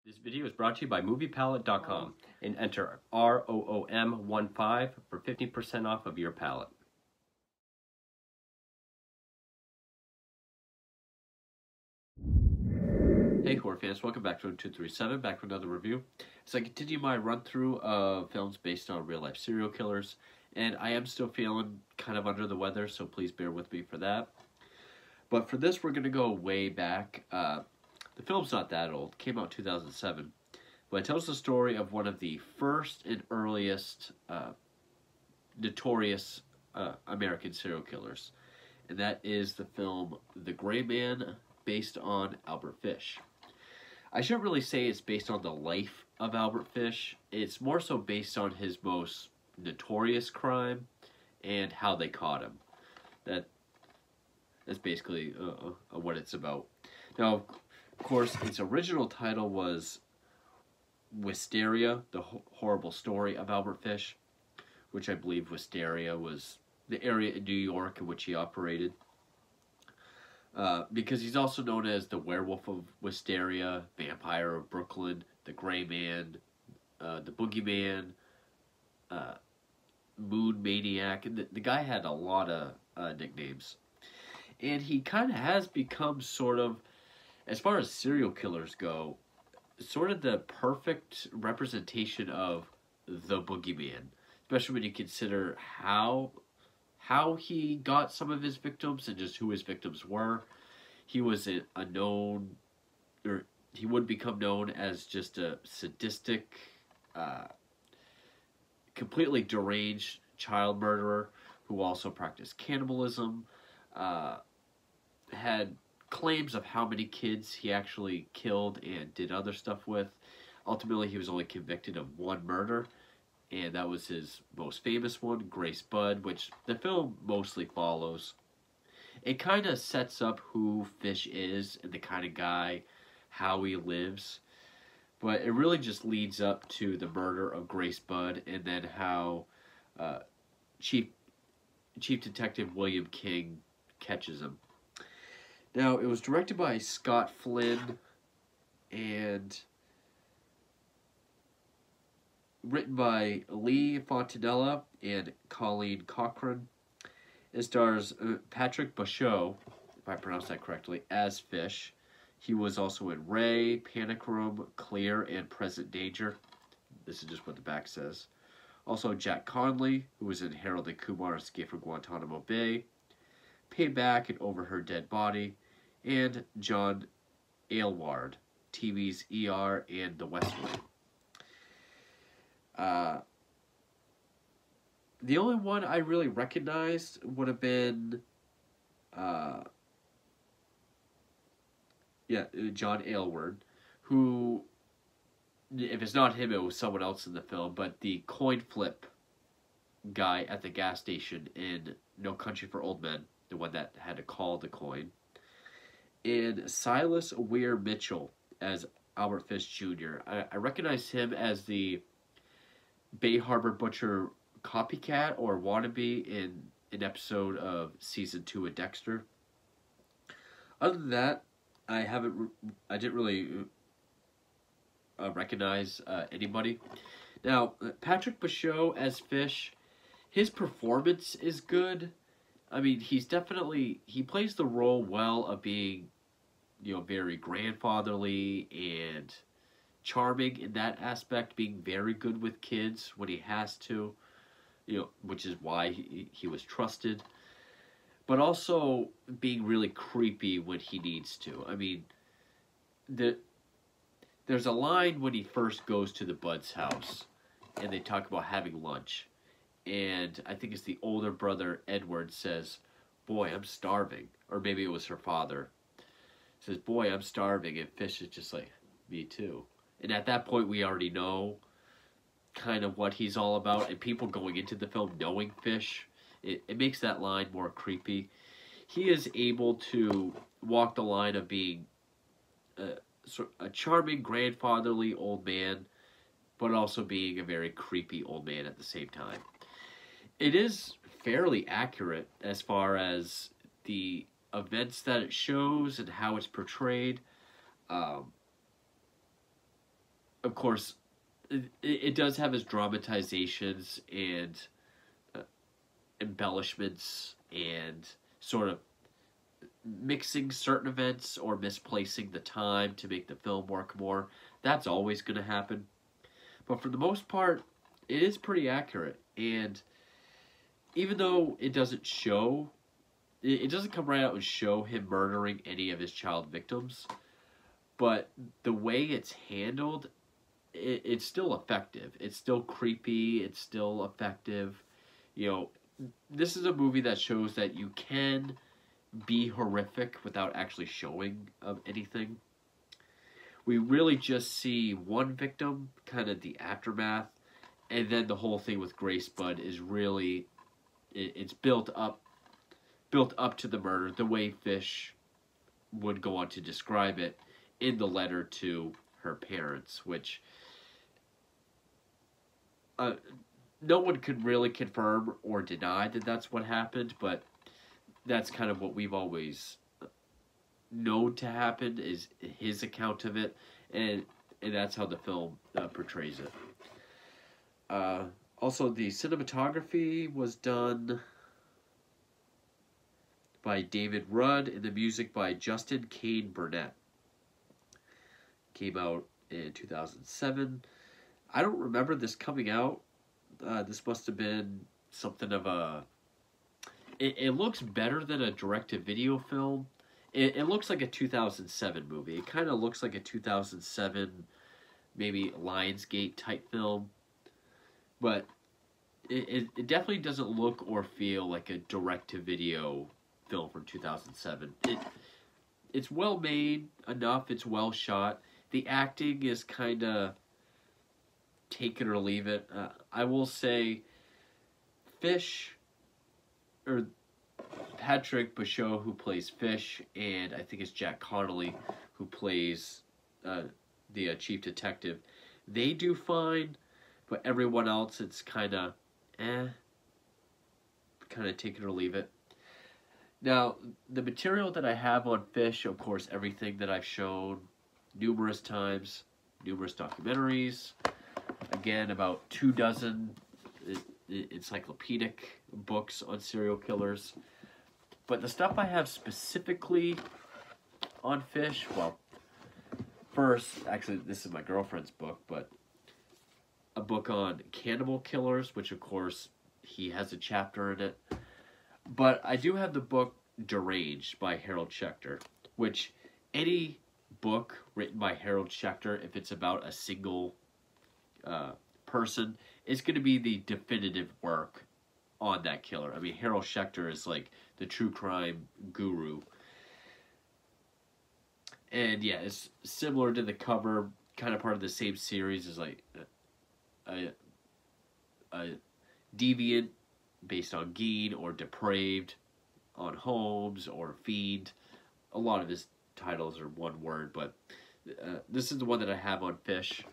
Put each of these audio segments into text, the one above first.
This video is brought to you by MoviePalette.com and enter ROOM15 for 15% off of your palette. Hey horror fans, welcome back to 237, back with another review. As I continue my run through of films based on real life serial killers, and I am still feeling kind of under the weather, so please bear with me for that. But for this, we're going to go way back. The film's not that old, came out in 2007, but it tells the story of one of the first and earliest notorious American serial killers, and that is the film The Gray Man, based on Albert Fish. I shouldn't really say it's based on the life of Albert Fish. It's more so based on his most notorious crime and how they caught him. That's basically what it's about. Now, of course, its original title was Wisteria, the horrible story of Albert Fish, which I believe Wisteria was the area in New York in which he operated. Because he's also known as the Werewolf of Wisteria, Vampire of Brooklyn, the Gray Man, the Boogeyman, Moon Maniac, and the guy had a lot of nicknames. And he kind of has become sort of, as far as serial killers go, sort of the perfect representation of the Boogeyman, especially when you consider how he got some of his victims and just who his victims were. He was a known, or he would become known as just a sadistic, completely deranged child murderer who also practiced cannibalism, had claims of how many kids he actually killed and did other stuff with. Ultimately, he was only convicted of one murder, and that was his most famous one, Grace Budd, which the film mostly follows. It kind of sets up who Fish is and the kind of guy, how he lives, but it really just leads up to the murder of Grace Budd and then how Chief Detective William King catches him. Now, it was directed by Scott Flynn and written by Lee Fontanella and Colleen Cochran. It stars Patrick Bauchot, if I pronounced that correctly, as Fish. He was also in Ray, Panic Room, Clear, and Present Danger. This is just what the back says. Also, Jack Conley, who was in Harold and Kumar Escape from Guantanamo Bay, Payback and Over Her Dead Body, and John Aylward, TV's ER and The West Wing. The only one I really recognized would have been, John Aylward, who, if it's not him, it was someone else in the film, but the coin flip guy at the gas station in No Country for Old Men, the one that had to call the coin, and Silas Weir Mitchell as Albert Fish Jr. I recognize him as the Bay Harbor Butcher copycat or wannabe in an episode of season 2 of Dexter. Other than that, I didn't really recognize anybody. Now, Patrick Bauchot as Fish, his performance is good. I mean, he plays the role well of being, very grandfatherly and charming in that aspect, being very good with kids when he has to, which is why he was trusted, but also being really creepy when he needs to. I mean, there's a line when he first goes to the Bud's house, and they talk about having lunch, and I think it's the older brother, Edward, says, "Boy, I'm starving," or maybe it was her father, says, "Boy, I'm starving," and Fish is just like, "Me too." And at that point, we already know kind of what he's all about, and people going into the film knowing Fish, it makes that line more creepy. He is able to walk the line of being a charming, grandfatherly old man, but also being a very creepy old man at the same time. It is fairly accurate as far as the events that it shows and how it's portrayed. of course, it does have its dramatizations and uh, embellishments and sort of mixing certain events or misplacing the time to make the film work more. That's always going to happen. But for the most part, it is pretty accurate. And even though it doesn't show, it doesn't come right out and show him murdering any of his child victims, but the way it's handled, it's still effective. It's still creepy. It's still effective. You know, this is a movie that shows that you can be horrific without actually showing anything. We really just see one victim, kind of the aftermath, and then the whole thing with Grace Budd is really, it's built up to the murder the way Fish would go on to describe it in the letter to her parents, which no one could really confirm or deny that that's what happened, but that's kind of what we've always known to happen, is his account of it, and that's how the film portrays it. Also, the cinematography was done by David Rudd, and the music by Justin Kane Burnett. Came out in 2007. I don't remember this coming out. This must have been something of a... It looks better than a direct-to-video film. It looks like a 2007 movie. It kind of looks like a 2007, maybe Lionsgate type film. But it definitely doesn't look or feel like a direct-to-video film from 2007. It's well made enough. It's well shot. The acting is kind of take it or leave it. I will say Fish, or Patrick Bauchau, who plays Fish, and I think it's Jack Connolly, who plays the chief detective, they do fine, but everyone else, it's kind of take it or leave it. Now, the material that I have on Fish, of course, everything that I've shown numerous times, numerous documentaries, again, about 24 encyclopedic books on serial killers. But the stuff I have specifically on Fish, well, first, actually, this is my girlfriend's book, but a book on cannibal killers, which, of course, he has a chapter in it. But I do have the book Deranged by Harold Schechter, which any book written by Harold Schechter, if it's about a single person, is going to be the definitive work on that killer. I mean, Harold Schechter is like the true crime guru. And yeah, it's similar to the cover, kind of part of the same series as like a deviant based on Gein, or depraved on Holmes, or Fiend. A lot of his titles are one word, but this is the one that I have on Fish.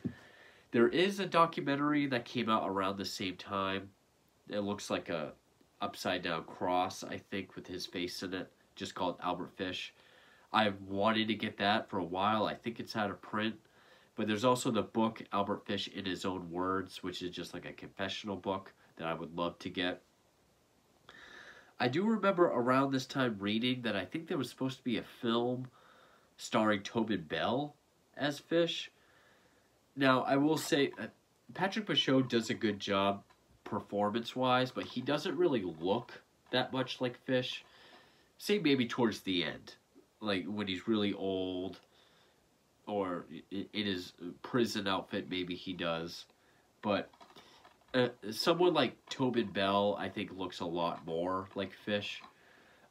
There is a documentary that came out around the same time. It looks like a upside down cross, I think, with his face in it, just called Albert Fish. I've wanted to get that for a while. I think it's out of print. But there's also the book Albert Fish in His Own Words, which is just like a confessional book that I would love to get. I do remember around this time reading that I think there was supposed to be a film starring Tobin Bell as Fish. Now, I will say, Patrick Bauchau does a good job performance-wise, but he doesn't really look that much like Fish. Say maybe towards the end, like when he's really old, or in his prison outfit, maybe he does. But someone like Tobin Bell, I think, looks a lot more like Fish.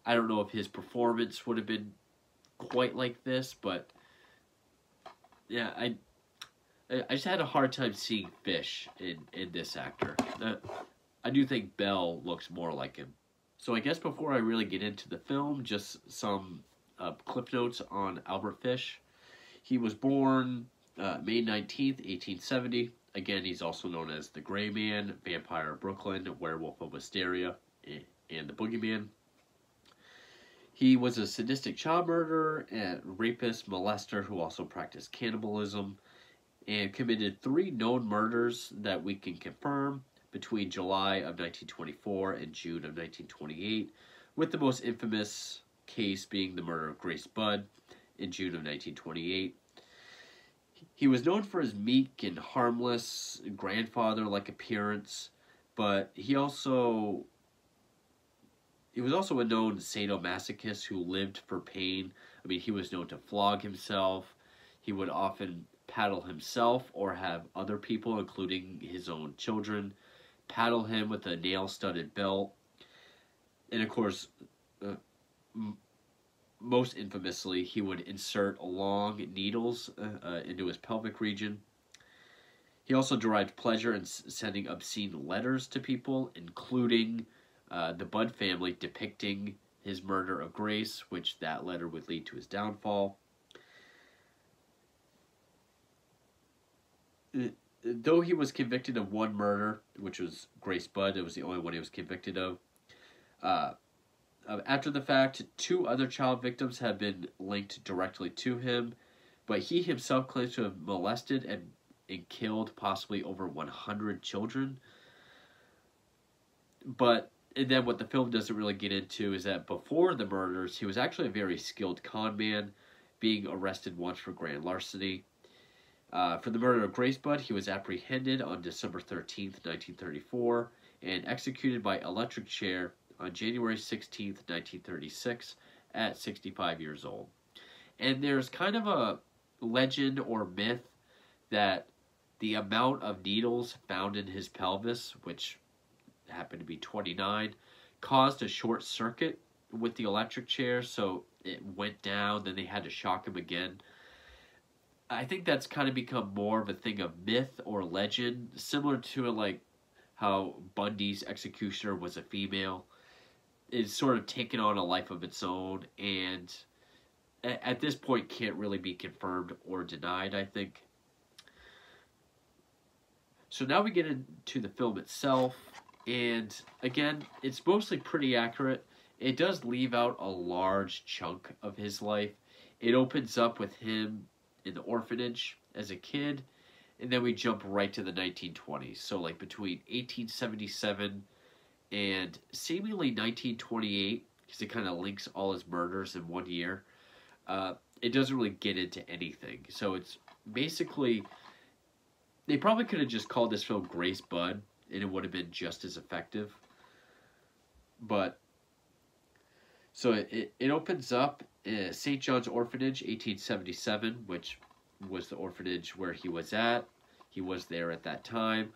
I don't know if his performance would have been quite like this, but yeah, I just had a hard time seeing Fish in this actor. I do think Bell looks more like him. So I guess before I really get into the film, just some clip notes on Albert Fish. He was born May 19th, 1870. Again, he's also known as the Gray Man, Vampire of Brooklyn, Werewolf of Wisteria, and the Boogeyman. He was a sadistic child murderer and rapist, molester who also practiced cannibalism. and committed 3 known murders that we can confirm between July of 1924 and June of 1928, with the most infamous case being the murder of Grace Budd in June of 1928. He was known for his meek and harmless grandfather-like appearance, but he was also a known sadomasochist who lived for pain. I mean, he was known to flog himself. He would often paddle himself or have other people, including his own children, paddle him with a nail-studded belt. And of course, most infamously, he would insert long needles into his pelvic region. He also derived pleasure in sending obscene letters to people, including the Budd family depicting his murder of Grace, which that letter would lead to his downfall. Though he was convicted of one murder, which was Grace Budd, it was the only one he was convicted of. After the fact, 2 other child victims have been linked directly to him, but he himself claims to have molested and killed possibly over 100 children. And then what the film doesn't really get into is that before the murders, he was actually a very skilled con man, being arrested once for grand larceny. For the murder of Grace Budd, he was apprehended on December 13th, 1934, and executed by electric chair on January 16th, 1936, at 65 years old. And there's kind of a legend or myth that the amount of needles found in his pelvis, which happened to be 29, caused a short circuit with the electric chair, so it went down, then they had to shock him again. I think that's kind of become more of a thing of myth or legend, similar to like how Bundy's executioner was a female. It's sort of taken on a life of its own, and at this point can't really be confirmed or denied, I think. So now we get into the film itself, and again, it's mostly pretty accurate. It does leave out a large chunk of his life. It opens up with him in the orphanage as a kid, and then we jump right to the 1920s. So like between 1877 and seemingly 1928, because it kind of links all his murders in one year. It doesn't really get into anything. So it's basically, they probably could have just called this film Grace Budd, and it would have been just as effective. But, so it opens up St. John's Orphanage, 1877, which was the orphanage where he was at. He was there at that time.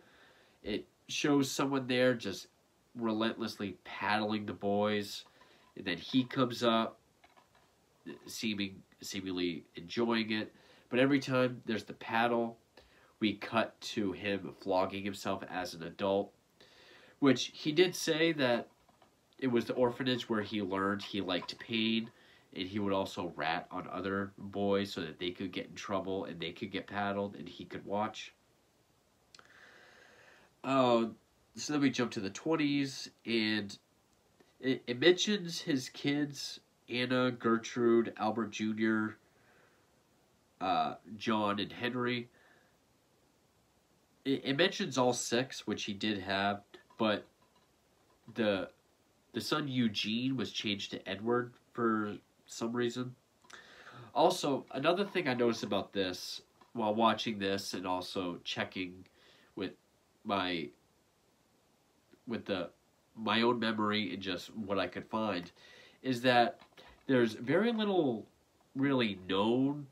It shows someone there just relentlessly paddling the boys, and then he comes up, seemingly enjoying it. But every time there's the paddle, we cut to him flogging himself as an adult, which he did say that it was the orphanage where he learned he liked pain, and he would also rat on other boys so that they could get in trouble and they could get paddled and he could watch. So then we jump to the 20s, and it mentions his kids, Anna, Gertrude, Albert Jr., John, and Henry. It mentions all 6, which he did have, but the son Eugene was changed to Edward for some reason. Also, another thing I noticed about this while watching this and also checking with my own memory and just what I could find is that there's very little really known.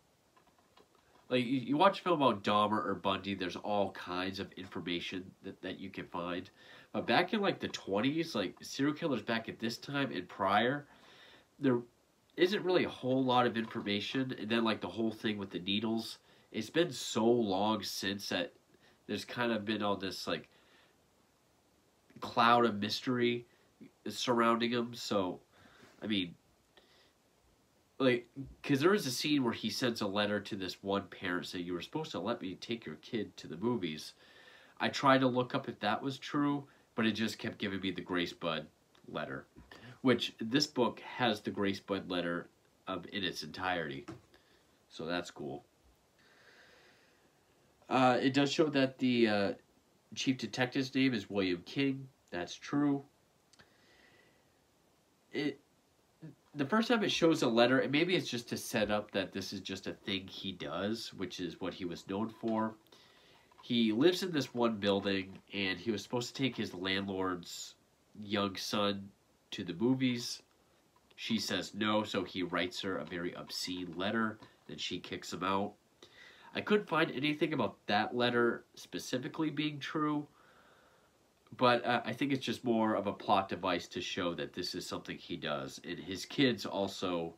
Like, you watch a film about Dahmer or Bundy, there's all kinds of information that you can find. But back in, like, the 20s, like, serial killers back at this time and prior, there isn't really a whole lot of information. And then, like, the whole thing with the needles, it's been so long since that there's kind of been all this, like, cloud of mystery surrounding him. So, I mean, like, because there is a scene where he sends a letter to this one parent saying, you were supposed to let me take your kid to the movies. I tried to look up if that was true, but it just kept giving me the Grace Budd letter, which this book has the Grace Budd letter in its entirety. So that's cool. It does show that the chief detective's name is William King. That's true. It the first time it shows a letter, and maybe it's just to set up that this is just a thing he does, which is what he was known for. He lives in this one building, and he was supposed to take his landlord's young son to the movies. She says no, so he writes her a very obscene letter, and she kicks him out. I couldn't find anything about that letter specifically being true, but I think it's just more of a plot device to show that this is something he does. And his kids also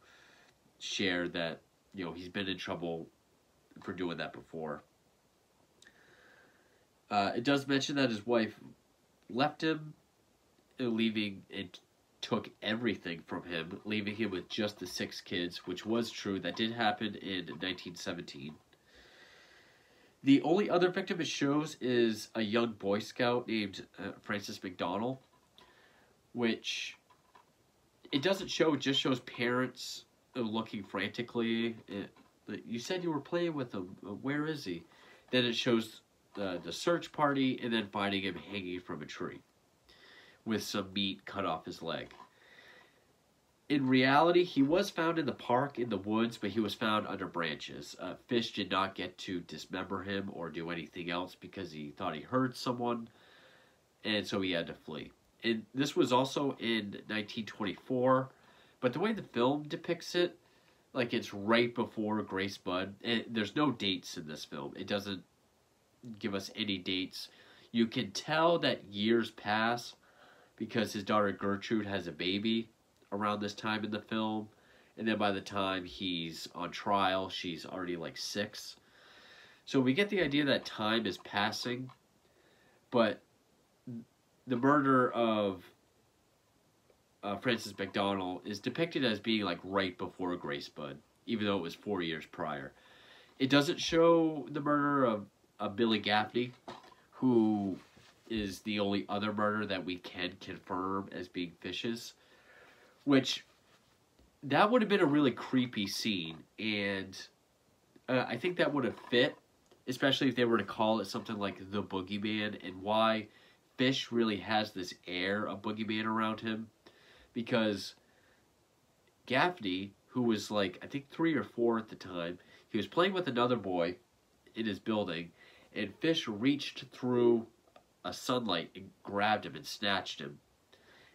share that, he's been in trouble for doing that before. It does mention that his wife left him, leaving and took everything from him, leaving him with just the 6 kids, which was true. That did happen in 1917. The only other victim it shows is a young Boy Scout named Francis McDonald, which it doesn't show. It just shows parents looking frantically. You said you were playing with him. Where is he? Then it shows the search party and then finding him hanging from a tree with some meat cut off his leg. In reality, he was found in the park in the woods, but he was found under branches. Fish did not get to dismember him or do anything else because he thought he heard someone, and so he had to flee. And this was also in 1924, but the way the film depicts it, like it's right before Grace Budd, and there's no dates in this film. It doesn't give us any dates. You can tell that years pass because his daughter Gertrude has a baby around this time in the film, and then by the time he's on trial, she's already like 6. So we get the idea that time is passing, but the murder of Francis McDonald is depicted as being like right before Grace Budd, even though it was 4 years prior. It doesn't show the murder of Billy Gaffney, who is the only other murder that we can confirm as being Fish's. Which, that would have been a really creepy scene, and I think that would have fit, especially if they were to call it something like The Boogeyman, and why Fish really has this air of Boogeyman around him, because Gaffney, who was like, I think 3 or 4 at the time, he was playing with another boy in his building, and Fish reached through a sunlight and grabbed him and snatched him.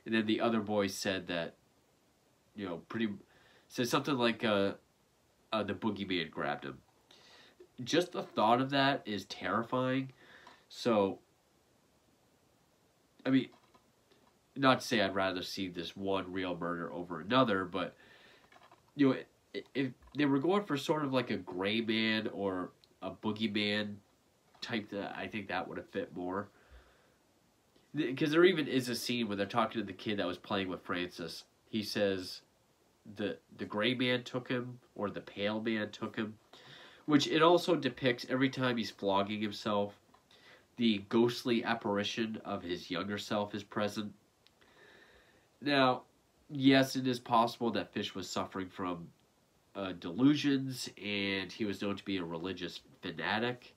And then the other boy said that, said something like the boogeyman grabbed him. Just the thought of that is terrifying. So, I mean, not to say I'd rather see this one real murder over another, but, if they were going for sort of like a gray man or a boogeyman type, I think that would have fit more. Because there even is a scene where they're talking to the kid that was playing with Francis. He says the gray man took him, or the pale man took him, which it also depicts every time he's flogging himself. The ghostly apparition of his younger self is present. Now, yes, it is possible that Fish was suffering from delusions, and he was known to be a religious fanatic,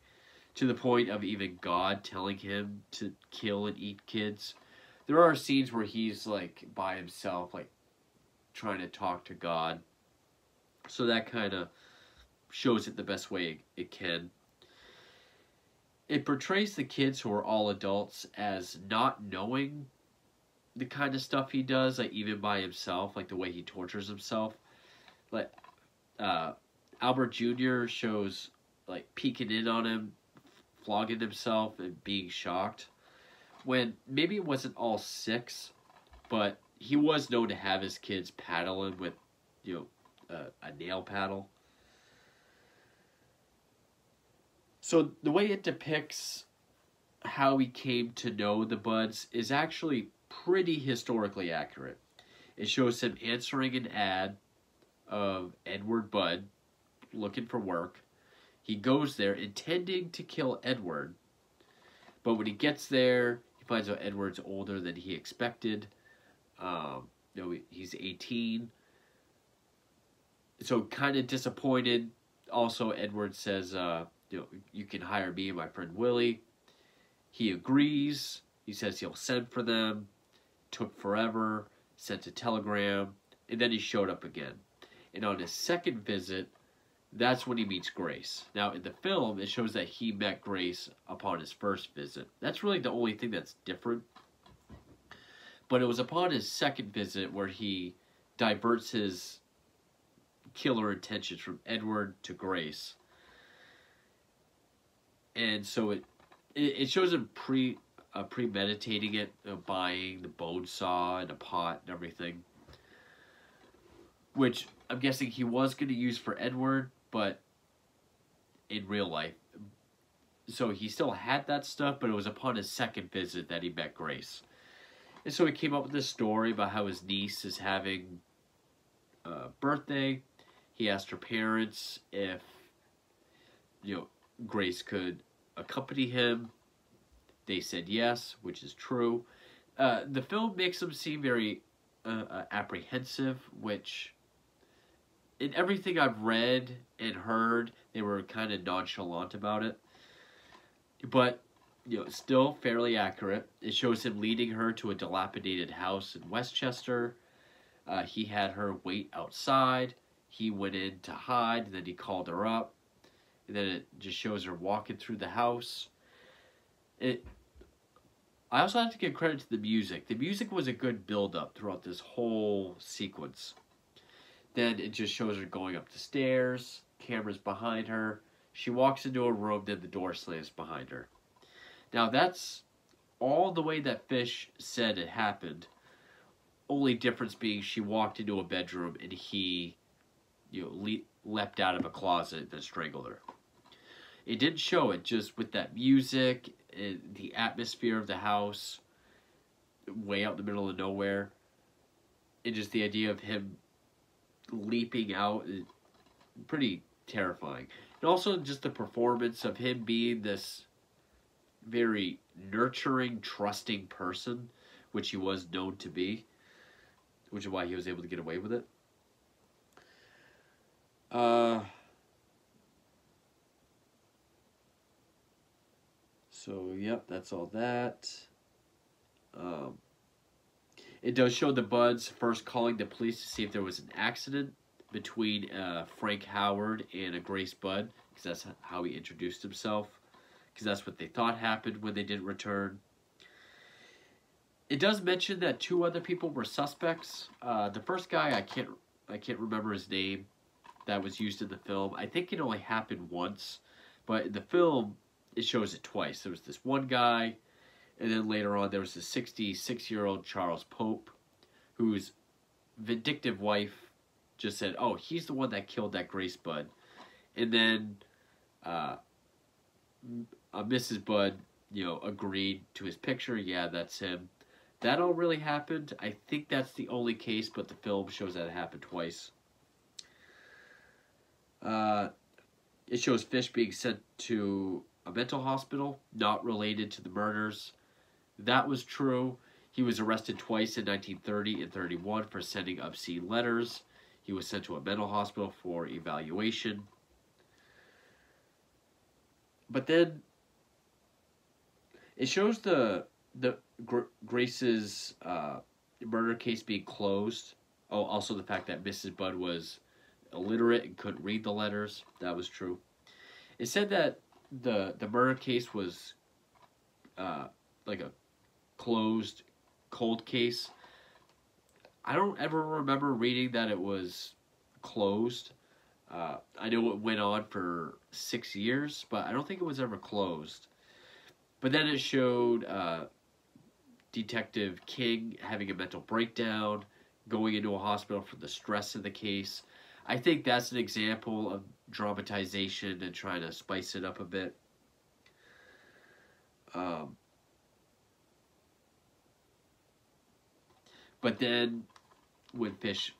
to the point of even God telling him to kill and eat kids. There are scenes where he's like by himself, like trying to talk to God. So that kind of shows it the best way it can. It portrays the kids, who are all adults, as not knowing the kind of stuff he does, like even by himself, like the way he tortures himself. Like Albert Jr. shows like peeking in on him, flogging himself, and being shocked. When maybe it wasn't all 6, but he was known to have his kids paddling with, a nail paddle. So the way it depicts how he came to know the Budds is actually pretty historically accurate. It shows him answering an ad of Edward Budd looking for work. He goes there intending to kill Edward, but when he gets there, he finds out Edward's older than he expected. He's 18. So kind of disappointed. Also, Edward says you can hire me and my friend Willie. He agrees. He says he'll send for them. Took forever. Sent a telegram. And then he showed up again. And on his second visit, that's when he meets Grace. Now, in the film, it shows that he met Grace upon his first visit. That's really the only thing that's different. But it was upon his second visit where he diverts his killer intentions from Edward to Grace. And so it shows him premeditating it, buying the bone saw and a pot and everything, which I'm guessing he was going to use for Edward, but in real life. So he still had that stuff, but it was upon his second visit that he met Grace. And so he came up with this story about how his niece is having a birthday. He asked her parents if, Grace could accompany him. They said yes, which is true. The film makes him seem very apprehensive, which in everything I've read and heard, they were kind of nonchalant about it. But, still fairly accurate. It shows him leading her to a dilapidated house in Westchester. He had her wait outside. He went in to hide, and then he called her up. And then it just shows her walking through the house. I also have to give credit to the music. The music was a good build-up throughout this whole sequence. Then it just shows her going up the stairs, cameras behind her. She walks into a room, then the door slams behind her. Now that's all the way that Fish said it happened. Only difference being she walked into a bedroom and he, leapt out of a closet and then strangled her. It didn't show it, just with that music, and the atmosphere of the house, way out in the middle of nowhere, and just the idea of him leaping out, pretty terrifying. And also just the performance of him being this very nurturing, trusting person, which he was known to be, which is why he was able to get away with it. So, yep, that's all that. It does show the Budds first calling the police to see if there was an accident between Frank Howard and a Grace Budd, because that's how he introduced himself, because that's what they thought happened when they didn't return. It does mention that 2 other people were suspects. The first guy, I can't remember his name, that was used in the film. I think it only happened once, but in the film, it shows it twice. There was this one guy, and then later on there was this 66-year-old Charles Pope, whose vindictive wife just said, oh, he's the one that killed that Grace Budd. And then Mrs. Budd, agreed to his picture. Yeah, that's him. That all really happened. I think that's the only case, but the film shows that it happened twice. It shows Fish being sent to a mental hospital, not related to the murders. That was true. He was arrested twice in 1930 and 31 for sending obscene letters. He was sent to a mental hospital for evaluation. But then it shows Grace's murder case being closed. Oh, also the fact that Mrs. Budd was illiterate and couldn't read the letters. That was true. It said that the murder case was like a closed cold case. I don't ever remember reading that it was closed. I know it went on for 6 years, but I don't think it was ever closed. But then it showed Detective King having a mental breakdown, going into a hospital for the stress of the case. I think that's an example of dramatization and trying to spice it up a bit. But then when Fish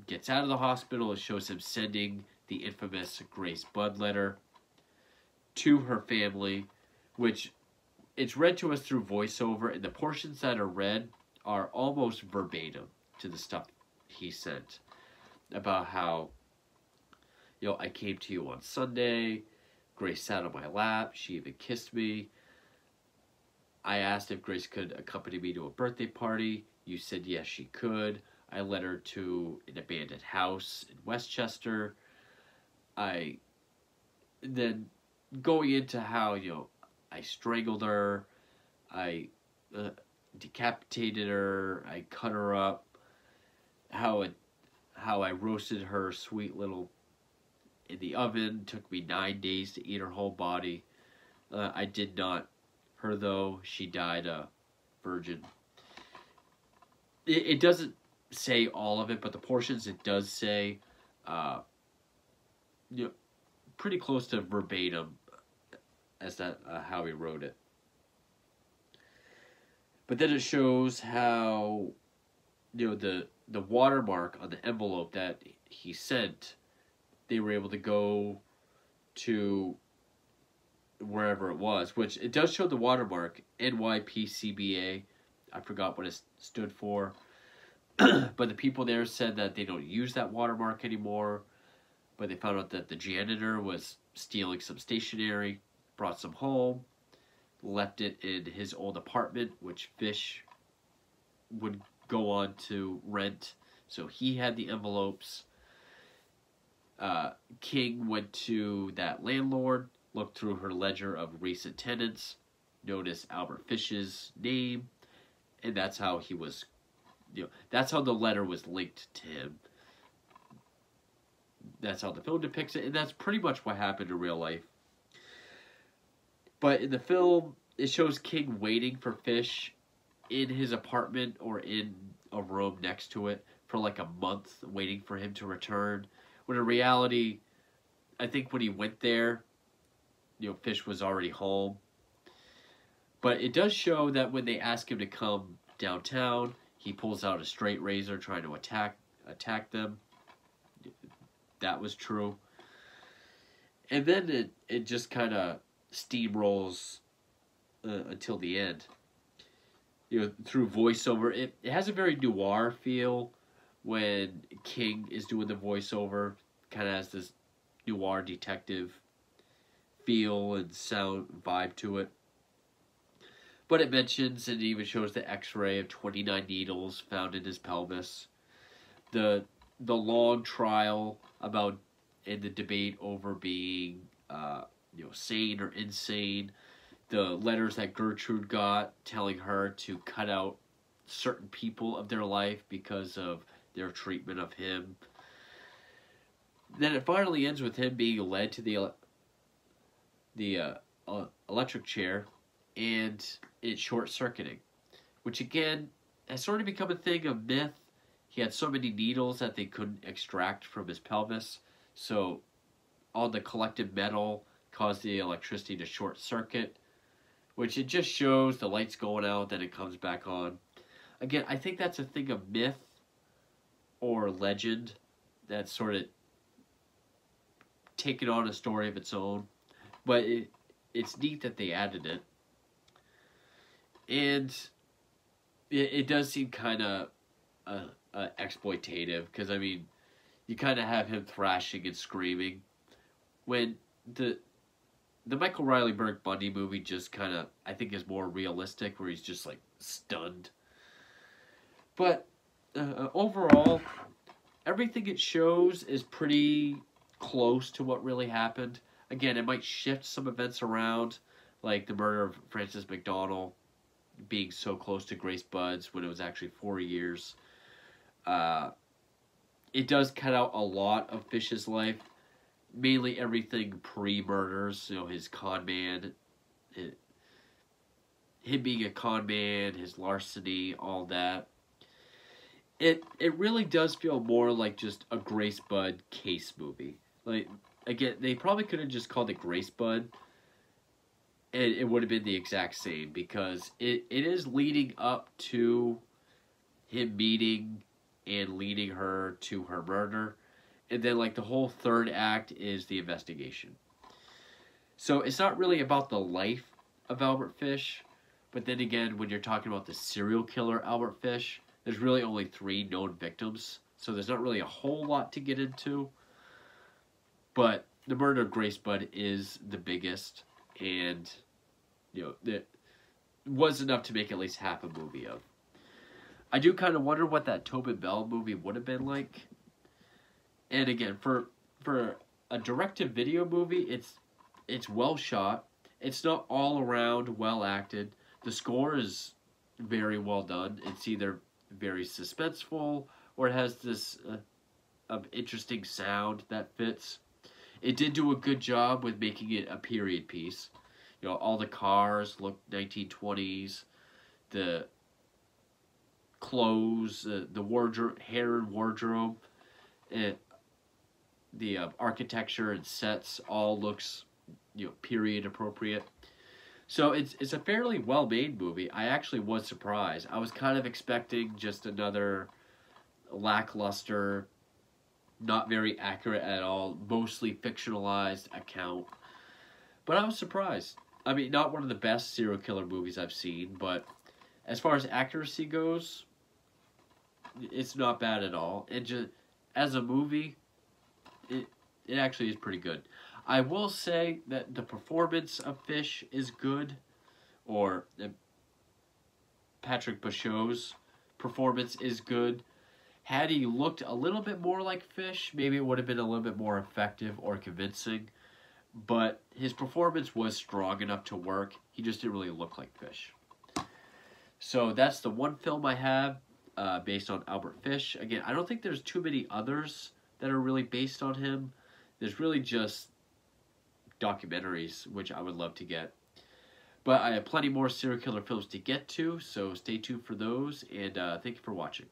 gets out of the hospital, it shows him sending the infamous Grace Budd letter to her family, which it's read to us through voiceover, and the portions that are read are almost verbatim to the stuff he sent about how, I came to you on Sunday, Grace sat on my lap. She even kissed me. I asked if Grace could accompany me to a birthday party. You said yes, she could. I led her to an abandoned house in Westchester. Then going into how, I strangled her, I decapitated her, I cut her up, how I roasted her sweet little in the oven. Took me 9 days to eat her whole body. I did not. Her, though, she died a virgin. It doesn't say all of it, but the portions it does say, pretty close to verbatim as that how he wrote it. But then it shows how, the watermark on the envelope that he sent, they were able to go to wherever it was, which it does show the watermark, NYPCBA. I forgot what it stood for. But the people there said that they don't use that watermark anymore. But they found out that the janitor was stealing some stationery, brought some home, left it in his old apartment, which Fish would go on to rent. So he had the envelopes. King went to that landlord, looked through her ledger of recent tenants, noticed Albert Fish's name, and that's how he was, that's how the letter was linked to him. That's how the film depicts it, and that's pretty much what happened in real life. But in the film, it shows King waiting for Fish in his apartment or in a room next to it for like a month, waiting for him to return. When in reality, I think when he went there, Fish was already home. But it does show that when they ask him to come downtown, he pulls out a straight razor trying to attack them. That was true. And then it just kind of steamrolls until the end. Through voiceover. It has a very noir feel when King is doing the voiceover. Kind of has this noir detective feel and sound vibe to it. But it mentions and even shows the x-ray of 29 needles found in his pelvis. The long trial about in the debate over being sane or insane. The letters that Gertrude got telling her to cut out certain people of their life because of their treatment of him. Then it finally ends with him being led to the electric chair and it short-circuiting, which again has sort of become a thing of myth. He had so many needles that they couldn't extract from his pelvis, so all the collective metal caused the electricity to short-circuit, which it just shows the lights going out, then it comes back on. Again, I think that's a thing of myth or legend that's sort of taken on a story of its own, but it's neat that they added it. And it does seem kind of exploitative, because I mean, you kind of have him thrashing and screaming when the Michael Riley Burke Bundy movie just kind of, I think, is more realistic, where he's just like stunned. But overall, everything it shows is pretty close to what really happened. Again, it might shift some events around, like the murder of Frances McDonald being so close to Grace Budd's when it was actually 4 years. It does cut out a lot of Fish's life, mainly everything pre-murders, his con man, him being a con man, his larceny, all that. It really does feel more like just a Grace Budd case movie. Like, again, they probably could have just called it Grace Budd, and it would have been the exact same, because it is leading up to him meeting and leading her to her murder. And then, like, the whole third act is the investigation. So it's not really about the life of Albert Fish, but then again, when you're talking about the serial killer Albert Fish, there's really only 3 known victims, so there's not really a whole lot to get into. But The Murder of Grace Budd is the biggest, and that was enough to make at least half a movie of. I do kind of wonder what that Tobin Bell movie would have been like. And again, for a direct-to-video movie, it's well shot. It's not all around well acted. The score is very well done. It's either very suspenseful or it has this interesting sound that fits. It did do a good job with making it a period piece. All the cars look 1920s. The clothes, the wardrobe, hair and wardrobe, the architecture and sets all looks, period appropriate. So it's a fairly well-made movie. I actually was surprised. I was kind of expecting just another lackluster, not very accurate at all, mostly fictionalized account. But I was surprised. I mean, not one of the best serial killer movies I've seen, but as far as accuracy goes, it's not bad at all. And just as a movie, it actually is pretty good. I will say that the performance of Fish is good, or Patrick Bauchot's performance is good. Had he looked a little bit more like Fish, maybe it would have been a little bit more effective or convincing. But his performance was strong enough to work. He just didn't really look like Fish. So that's the one film I have based on Albert Fish. Again, I don't think there's too many others that are really based on him. There's really just documentaries, which I would love to get. But I have plenty more serial killer films to get to, so stay tuned for those, and thank you for watching.